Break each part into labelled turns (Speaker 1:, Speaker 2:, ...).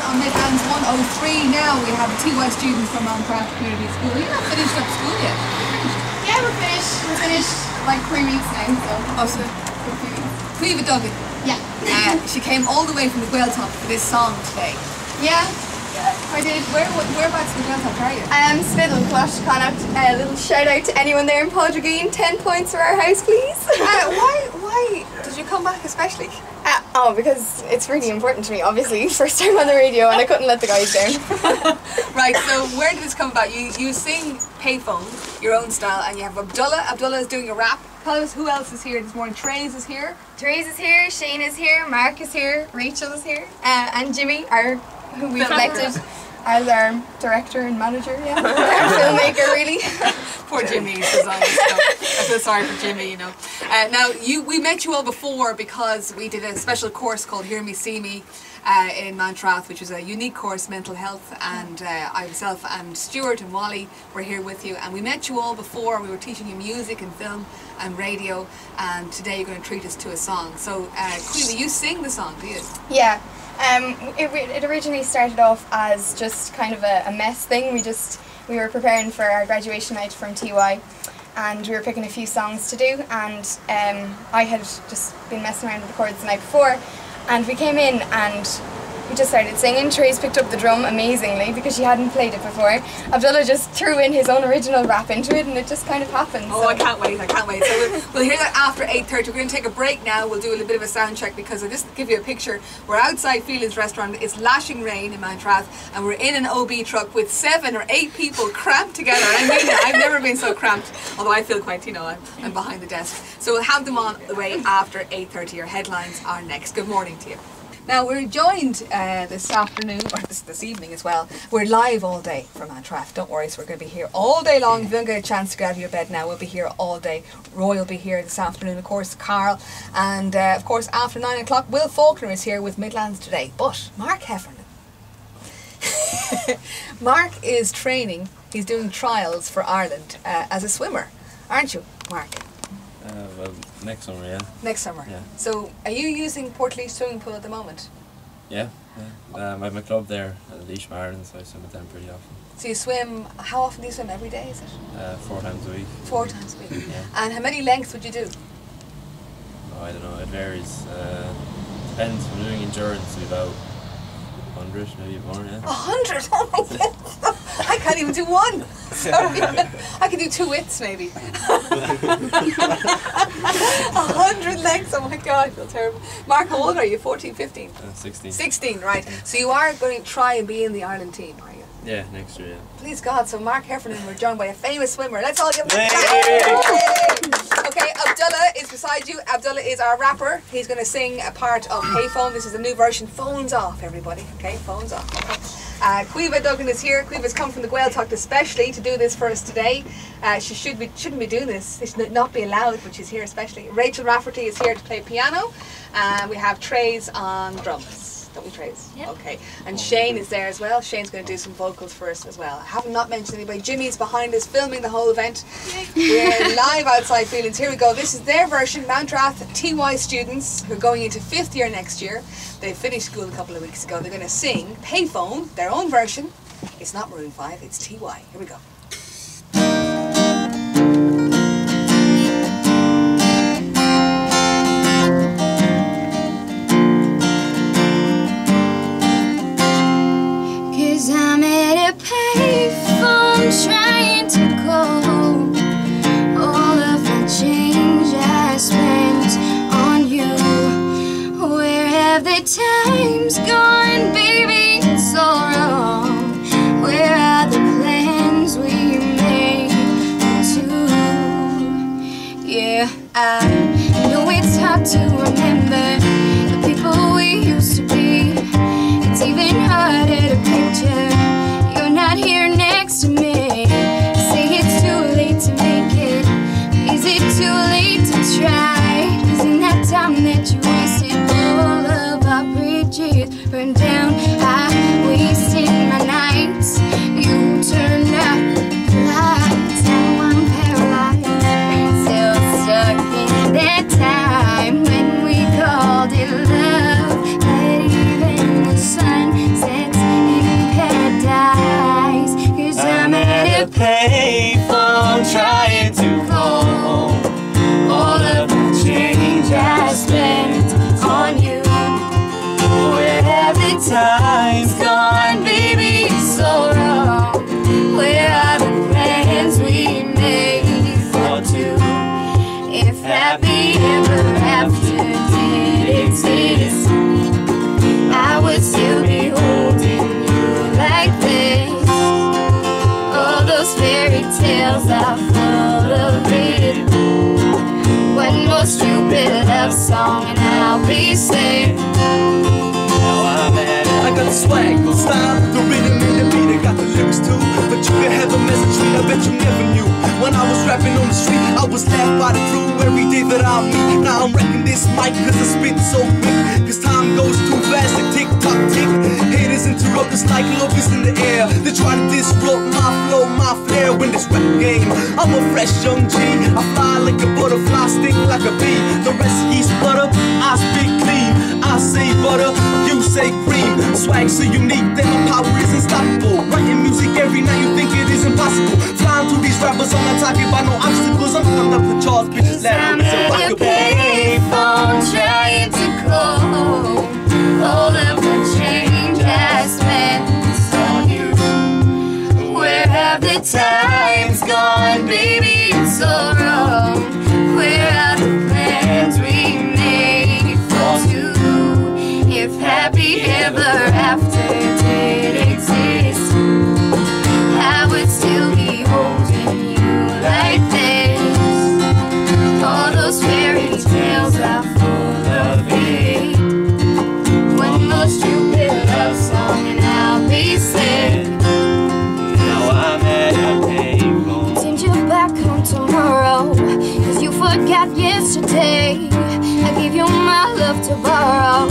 Speaker 1: on Midlands 103 now. We have TY students from Mountrath Community School. You're not finished up school yet?
Speaker 2: Yeah, we're finished. We're finished like 3 weeks now, so.
Speaker 1: Awesome. Caoimhe Duggan.
Speaker 2: Yeah.
Speaker 1: She came all the way from the Gaeltacht for this song today.
Speaker 2: Yeah, I did.
Speaker 1: Whereabouts in the Gaeltacht are you?
Speaker 2: Spittle, Clash, Connacht. A little shout out to anyone there in Podrigan. 10 points for our house, please.
Speaker 1: Why did you come back especially?
Speaker 2: Because it's really important to me, obviously. First time on the radio and I couldn't let the guys down.
Speaker 1: Right, so where did this come about? You sing Payphone, your own style, and you have Abdullah. Abdullah is doing a rap. Tell us who else is here this morning. Trace is here.
Speaker 2: Trace is here, Shane is here, Mark is here, Rachel is here, and Jimmy, who we've elected as our director and manager, yeah. Our filmmaker, really.
Speaker 1: Poor Jimmy, he's designed this stuff. I feel sorry for Jimmy, you know. Now, we met you all before because we did a special course called Hear Me, See Me in Mountrath, which was a unique course, mental health, and I myself and Stuart and Wally were here with you, and we met you all before. We were teaching you music and film and radio, and today you're going to treat us to a song. So, Caoimhe, you sing the song, do you?
Speaker 2: Yeah. It originally started off as just kind of a mess thing. We were preparing for our graduation night from TY and we were picking a few songs to do, and I had just been messing around with the chords the night before, and we came in and we just started singing. Trace picked up the drum amazingly because she hadn't played it before. Abdullah just threw in his own original rap into it and it just kind of happened.
Speaker 1: Oh, so. I can't wait. So we'll hear that after 8:30. We're going to take a break now. We'll do a little bit of a sound check because I'll just give you a picture. We're outside Phelan's restaurant. It's lashing rain in Mountrath and we're in an OB truck with 7 or 8 people cramped together. I mean, I've never been so cramped, although I feel quite, I'm behind the desk. So we'll have them on the way after 8:30. Your headlines are next. Good morning to you. Now we're joined this afternoon, or this evening as well. We're live all day from Mountrath, don't worry, so we're going to be here all day long. If you don't get a chance to get out of your bed now, we'll be here all day. Roy will be here this afternoon, of course, Carl, and of course after 9 o'clock, Will Faulkner is here with Midlands Today. But Mark Heffernan, Mark is training, he's doing trials for Ireland as a swimmer, aren't you, Mark?
Speaker 3: Well, next summer, yeah.
Speaker 1: Next summer?
Speaker 3: Yeah.
Speaker 1: So, are you using Portlaoise swimming pool at the moment?
Speaker 3: Yeah. I have my club there at Laois Maroon, so I swim with them pretty often.
Speaker 1: So you swim, how often do you swim? Every day, is it?
Speaker 3: 4 times a week.
Speaker 1: 4 times a week?
Speaker 3: Yeah.
Speaker 1: And how many lengths would you do?
Speaker 3: Oh, I don't know, it varies. Depends, if I'm doing endurance, it'll be about 100, maybe more, yeah.
Speaker 1: 100? Oh my God! I can't even do one! Sorry. I can do 2 widths maybe. 100 lengths, oh my God, I feel terrible. Mark, how old are you? 14, 15?
Speaker 3: 16.
Speaker 1: 16, right. So you are going to try and be in the Ireland team, are you?
Speaker 3: Yeah, next year, yeah.
Speaker 1: Please God, so Mark Heffernan, we're joined by a famous swimmer. Let's all give him a
Speaker 3: Yay!
Speaker 1: clap. Okay, Abdullah is beside you. Abdullah is our rapper. He's going to sing a part of Payphone. This is a new version. Phones off, everybody. Okay, phones off. Okay. Caoimhe Duggan is here. Caoimhe's come from the Gaeltacht especially to do this for us today. She shouldn't be doing this. This should not be allowed, but she's here especially. Rachel Rafferty is here to play piano. We have Trace on drums. Don't we, Trace?
Speaker 2: Yep.
Speaker 1: Okay. And Shane is there as well. Shane's going to do some vocals for us as well. I have not mentioned anybody. Jimmy's behind us filming the whole event. We're live outside Phelan's. Here we go. This is their version. Mountrath TY students who are going into 5th year next year. They finished school a couple of weeks ago. They're going to sing Payphone, their own version. It's not Maroon 5, it's TY. Here we go.
Speaker 4: I'm at a payphone trying to call all of the change I spent on you. Where have the times gone, baby? It's all wrong. Where are the plans we made too? Yeah, I know it's hard to remember the people we used to be. It's even harder to picture you're not here next to me. Say it's too late to make it. Is it too late to try? 'Cause in that time that you wasted, all of our bridges burned down. I wasted my nights. You turned out the lights. Now I'm paralyzed, still stuck in that time when we called it love. But even the sun sets time's gone, baby, it's so wrong. Where are the plans we made for two? If happy ever after did exist, I would still be holding you like this. All those fairy tales are full of it. One more stupid love song and I'll be safe.
Speaker 5: Now I'm at it. I got the swag, the style, the rhythm and the beat. I got the lyrics too, but you can have a message I bet you never knew. When I was rapping on the street, I was laughed by the crew every day that I meet. Now I'm wrecking this mic cause I spit so quick. Cause time goes too fast like tick tock tick. Haters interrupt us like love is in the air. They try to disrupt my flow, my flair in this rap game. I'm a fresh young G. I fly like a butterfly, stick like a bee. The recipe's butter, I speak clean. I say butter, you say cream. Swag so unique that my power is unstoppable. Writing music every night, you think it is impossible. Flying through these rappers, I'm not talking about no obstacles. I'm pulling up the charts, bitches laughing.
Speaker 4: I'm at a payphone trying to call all of the change I spent on you. Where have the times gone, baby, it's so wrong. Where are the plans we made for two? If happy ever after did exist, I would still be holding you like this. All those fairy tales are full of it. One more stupid love song and I'll be sick.
Speaker 5: Now I'm at a payphone.
Speaker 4: Send you back home tomorrow, cause you forgot yesterday. I gave you my love to borrow,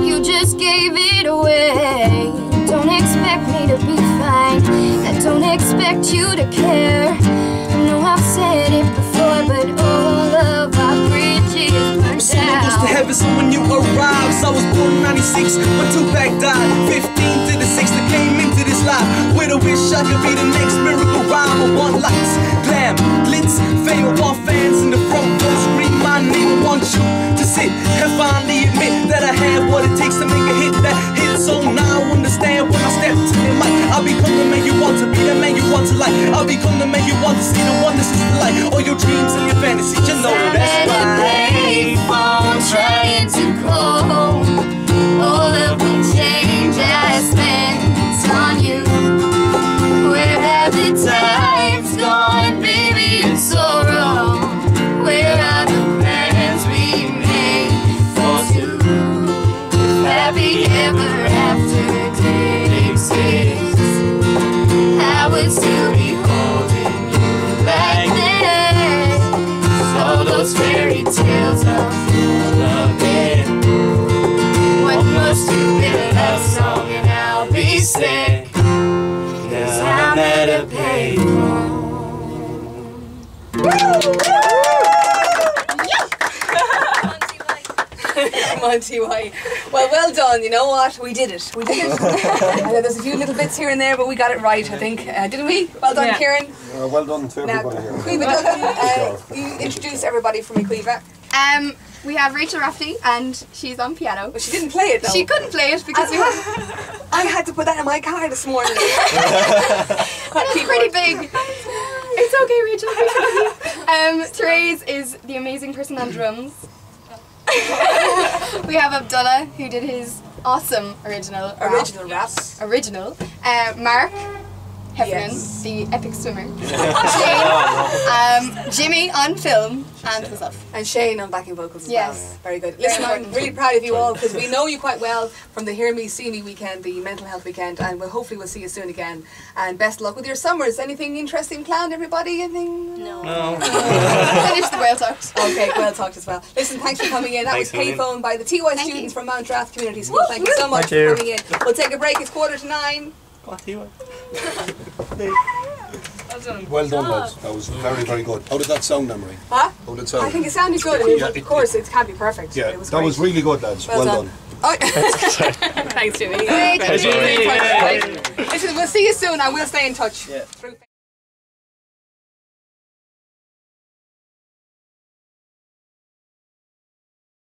Speaker 4: you just gave it away. Don't expect me to be fine, I don't expect you to care. I know I've said it before, but all of our bridges burned down.
Speaker 5: Used to heaven, so when you arrived, I was born in 96 when Tupac died. 15 to the 6 that came into this life with a wish I could be the next miracle rhyme. I want lights, glam, glitz, fame. I want fans in the front row scream my name. I want you to sit and finally admit that I have what it takes to make a hit. That hit song now I understand when I step to the mic. I'll become the man you want to be, the man you want to like. I'll become the man you want to see, the one that sees the light. All your dreams and your fantasies, you know that's right.
Speaker 4: Payphone trying to call all of the change I spent on you. Where have the times gone, baby, it's so wrong. Where are the plans we made for two? Happy ever after did exist, I would still be holding you like this. All those fairy tales are full of it. One more stupid love song and I'll be sick. Cause I'm at a payphone.
Speaker 1: Come on, TY. Well done. You know what? We did it. We did it. I know there's a few little bits here and there, but we got it right, I think. Didn't we? Well done, Kieran.
Speaker 6: Well done to
Speaker 1: Now,
Speaker 6: everybody here.
Speaker 1: Cueva, you introduce everybody for me, Cueva.
Speaker 2: We have Rachel Rafferty and she's on piano.
Speaker 1: But she didn't play it though.
Speaker 2: She couldn't play it because we had
Speaker 1: I had to put that in my car this morning.
Speaker 2: it's pretty big. It's okay, Rachel. Therese is the amazing person on drums. We have Abdullah who did his awesome original rap. Original. Mark Heffernan,
Speaker 1: Yes.
Speaker 2: the epic swimmer. Shane, Jimmy on film, and myself.
Speaker 1: And Shane on backing vocals as
Speaker 2: Yes.
Speaker 1: well. Very good. Listen, I'm really proud of you all because we know you quite well from the Hear Me, See Me weekend, the mental health weekend, and hopefully we'll see you soon again. And best luck with your summers. Anything interesting planned, everybody? Anything?
Speaker 4: No.
Speaker 2: Finish the whale talks.
Speaker 1: Okay, well talked as well. Listen, thanks for coming in. That
Speaker 3: Thanks
Speaker 1: was
Speaker 3: for coming
Speaker 1: Payphone by the TY students from Mountrath Community School. Thank you so much
Speaker 3: Thank you.
Speaker 1: for coming in. We'll take a break. It's 8:45.
Speaker 6: Well done, lads. That was very, very good. How did that sound, Ann-Marie?
Speaker 1: Huh?
Speaker 6: How did it sound?
Speaker 1: I think it sounded good. I mean, of course, it can't be perfect.
Speaker 6: Yeah,
Speaker 1: but it was
Speaker 6: that
Speaker 1: great.
Speaker 6: was really good, lads. Well done.
Speaker 1: Oh. Thanks, Jimmy.
Speaker 2: Thank you.
Speaker 1: Listen, we'll see you soon and we'll stay in touch.
Speaker 3: Yeah.